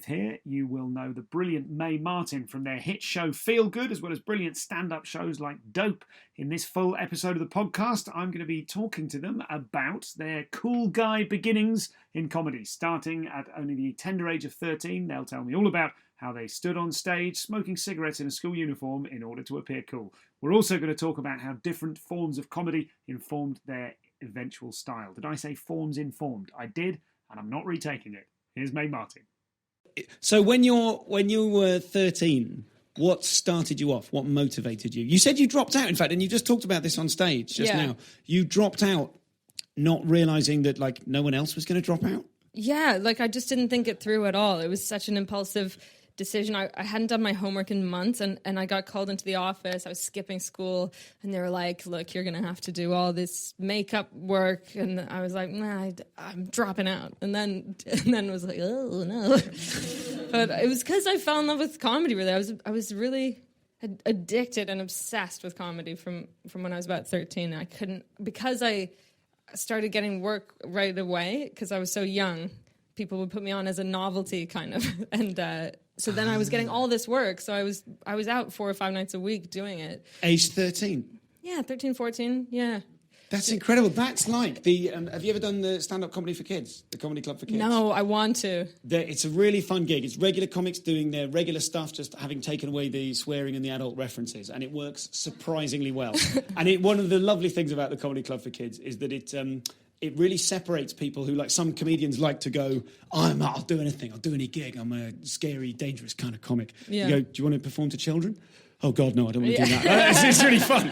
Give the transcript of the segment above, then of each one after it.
here, you will know the brilliant Mae Martin from their hit show Feel Good, as well as brilliant stand-up shows like Dope. In this full episode of the podcast, I'm going to be talking to them about their cool guy beginnings in comedy. Starting at only the tender age of 13, they'll tell me all about how they stood on stage smoking cigarettes in a school uniform in order to appear cool. We're also going to talk about how different forms of comedy informed their eventual style. Did I say forms informed? I did, and I'm not retaking it. Here's Mae Martin. So when you were 13, what started you off? What motivated you? You said you dropped out, in fact, and you just talked about this on stage just now. You dropped out not realising that, like, no one else was going to drop out? Yeah, like, I just didn't think it through at all. It was such an impulsive decision. I hadn't done my homework in months, and I got called into the office. I was skipping school, and they were like, look, you're going to have to do all this makeup work. And I was like, nah, I'm dropping out. And then it was like, oh, no. But it was because I fell in love with comedy, really. I was really addicted and obsessed with comedy from when I was about 13. I couldn't, because I started getting work right away, because I was so young, people would put me on as a novelty, kind of. And so then I was getting all this work. So I was out 4 or 5 nights a week doing it. Age 13? Yeah, 13, 14, yeah. That's incredible. That's like the... have you ever done the stand-up comedy for kids? The Comedy Club for Kids? No, I want to. It's a really fun gig. It's regular comics doing their regular stuff, just having taken away the swearing and the adult references, and it works surprisingly well. And one of the lovely things about the Comedy Club for Kids is that it really separates people who, like, some comedians like to go, I'll do anything, I'll do any gig, I'm a scary, dangerous kind of comic. Yeah. You go, do you want to perform to children? Oh, God, no, I don't want to do that. It's really fun.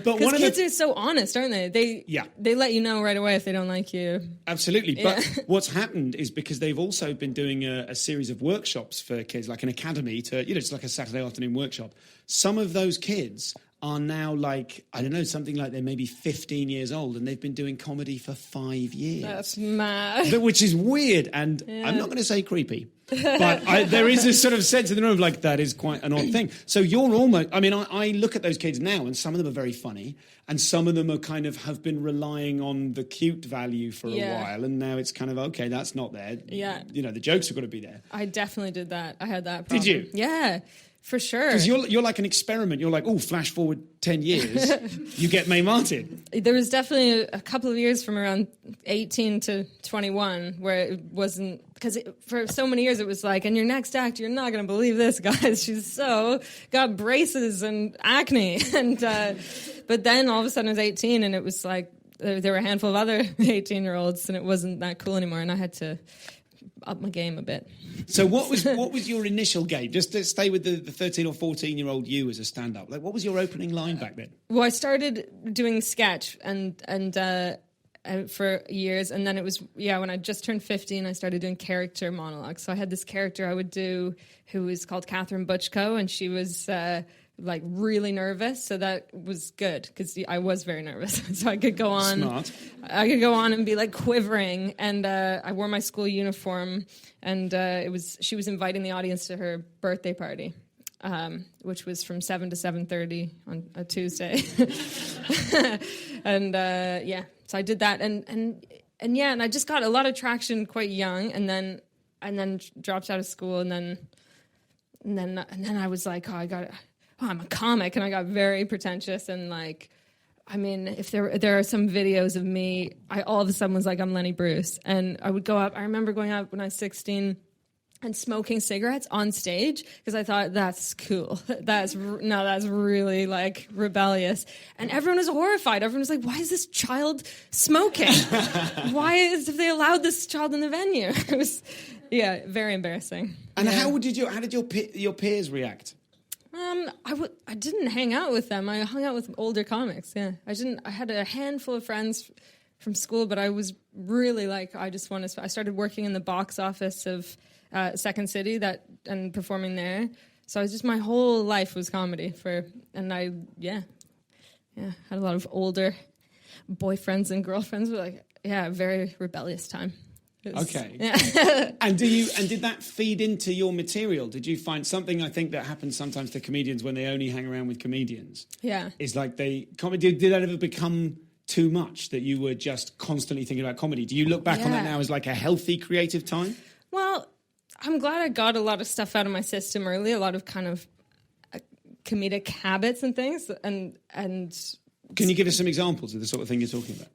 But because kids are so honest, aren't they? They let you know right away if they don't like you. Absolutely. But what's happened is because they've also been doing a series of workshops for kids, like an academy it's like a Saturday afternoon workshop. Some of those kids are now, like, I don't know, something like they're maybe 15 years old, and they've been doing comedy for 5 years. That's mad. Which is weird, and I'm not going to say creepy, but there is this sort of sense in the room of, like, that is quite an odd thing. So you're almost... I mean, I look at those kids now, and some of them are very funny, and some of them are kind of have been relying on the cute value for a while, and now it's kind of, okay, that's not there. Yeah. You know, the jokes have got to be there. I definitely did that. I had that problem. Did you? Yeah. For sure. Because you're like an experiment. You're like, flash forward 10 years, you get Mae Martin. There was definitely a couple of years from around 18 to 21 where it wasn't... Because for so many years it was like, in your next act, you're not going to believe this, guys. She's got braces and acne. And but then all of a sudden I was 18 and it was like, there were a handful of other 18-year-olds and it wasn't that cool anymore. And I had to up my game a bit. So what was your initial game? Just to stay with the 13 or 14-year-old you as a stand-up. Like, what was your opening line back then? Well, I started doing sketch and for years, and then it was when I just turned 15, I started doing character monologues. So I had this character I would do who was called Katherine Butchko, and she was like really nervous, so that was good because I was very nervous. So I could go on. Smart. I could go on and be like quivering, and I wore my school uniform, and she was inviting the audience to her birthday party, which was from 7 to 7:30 on a Tuesday, and so I did that, and I just got a lot of traction quite young, and then dropped out of school, and then I was like, I'm a comic, and I got very pretentious, and like, I mean, if there are some videos of me, I all of a sudden was like, I'm Lenny Bruce, and I would go up. I remember going up when I was 16 and smoking cigarettes on stage because I thought that's cool. That's really like rebellious, and everyone was horrified. Everyone was like, "Why is this child smoking? Have they allowed this child in the venue?" It was, very embarrassing. And how did your peers react? I didn't hang out with them. I hung out with older comics. Yeah, I had a handful of friends from school, but I was really like, I started working in the box office of Second City and performing there. So I was just, my whole life was comedy and I had a lot of older boyfriends and girlfriends. But very rebellious time. Okay. Yeah. And did that feed into your material? Did you find something, I think, that happens sometimes to comedians when they only hang around with comedians? Yeah. Is like did that ever become too much that you were just constantly thinking about comedy? Do you look back on that now as like a healthy creative time? Well, I'm glad I got a lot of stuff out of my system early, a lot of kind of comedic habits and things, and Can you give us some examples of the sort of thing you're talking about?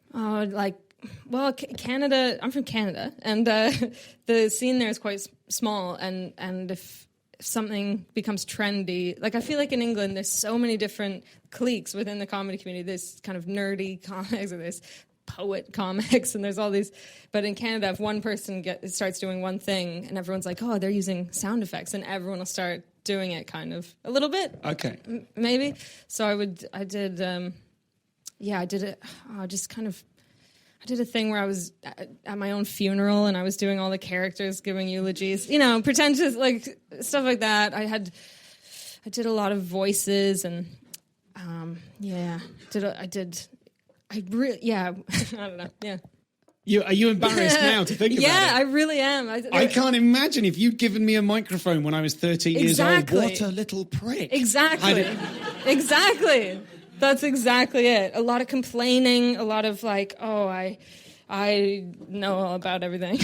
Canada. I'm from Canada, and the scene there is quite small. And if something becomes trendy, like I feel like in England, there's so many different cliques within the comedy community. There's kind of nerdy comics, and there's poet comics, and there's all these. But in Canada, if one person starts doing one thing, and everyone's like, "Oh, they're using sound effects," and everyone will start doing it kind of a little bit. Okay, maybe. So I did it. I did a thing where I was at my own funeral and I was doing all the characters giving eulogies, pretentious, like stuff like that. I did a lot of voices and, I don't know. Yeah. Are you embarrassed now to think about it? Yeah, I really am. I can't imagine if you'd given me a microphone when I was 13 years old. What a little prick. Exactly. Exactly. That's exactly it. A lot of complaining, a lot of like, oh, I know all about everything.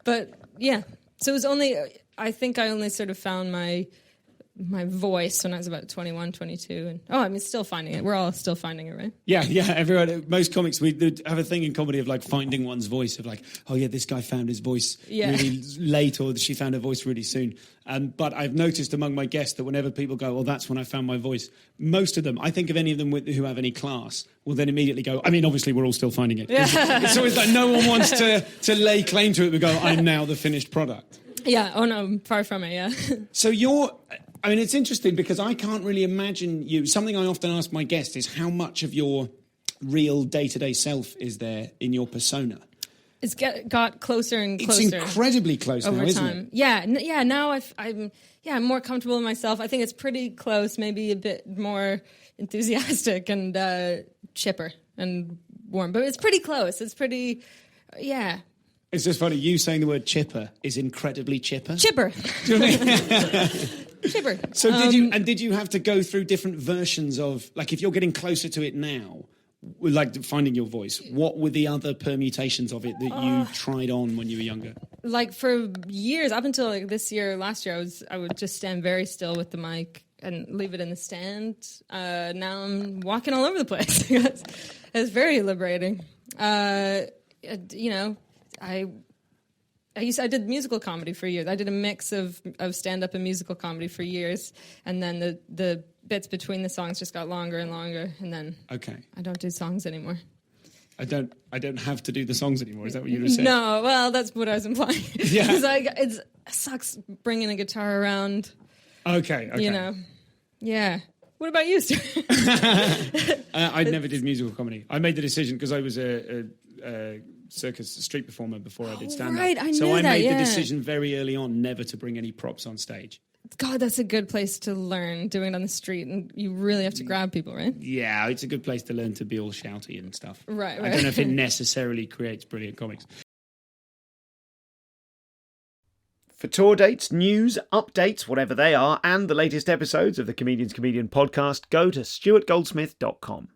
But yeah. So it was I think I only sort of found my voice when I was about 21, 22. And I'm still finding it. We're all still finding it, right? Yeah. Everyone, most comics, we have a thing in comedy of like finding one's voice, of like, oh yeah, this guy found his voice really late, or she found her voice really soon. But I've noticed among my guests that whenever people go, well, that's when I found my voice, most of them, I think of any of them who have any class, will then immediately go, I mean, obviously we're all still finding it. Yeah. It's always like no one wants to lay claim to it, but go, I'm now the finished product. Yeah, oh no, far from it, yeah. So it's interesting because I can't really imagine you. Something I often ask my guests is how much of your real day-to-day self is there in your persona? It's got closer and closer. It's incredibly close over now, isn't time. it? Yeah. Now I'm more comfortable in myself. I think it's pretty close, maybe a bit more enthusiastic and chipper and warm, but it's pretty close. It's pretty, yeah. It's just funny, you saying the word chipper is incredibly chipper. Chipper. Do you know what I mean? Chipper. So did you have to go through different versions of, like, if you're getting closer to it now, like finding your voice, what were the other permutations of it that you tried on when you were younger? Like for years, up until like last year, I would just stand very still with the mic and leave it in the stand. Now I'm walking all over the place. It's very liberating. I did musical comedy for years. I did a mix of stand-up and musical comedy for years, and then the bits between the songs just got longer and longer, and then I don't do songs anymore. I don't have to do the songs anymore. Is that what you were saying? No, well, that's what I was implying. Yeah, it sucks bringing a guitar around. Okay. Yeah. What about you, Stuart? I never did musical comedy. I made the decision because I was a circus street performer before I did stand-up. Right, I knew I that, made the decision very early on never to bring any props on stage. God, that's a good place to learn, doing it on the street, and you really have to grab people, right? Yeah, it's a good place to learn to be all shouty and stuff. Right. I don't know if it necessarily creates brilliant comics. For tour dates, news, updates, whatever they are, and the latest episodes of the Comedian's Comedian podcast, go to stuartgoldsmith.com.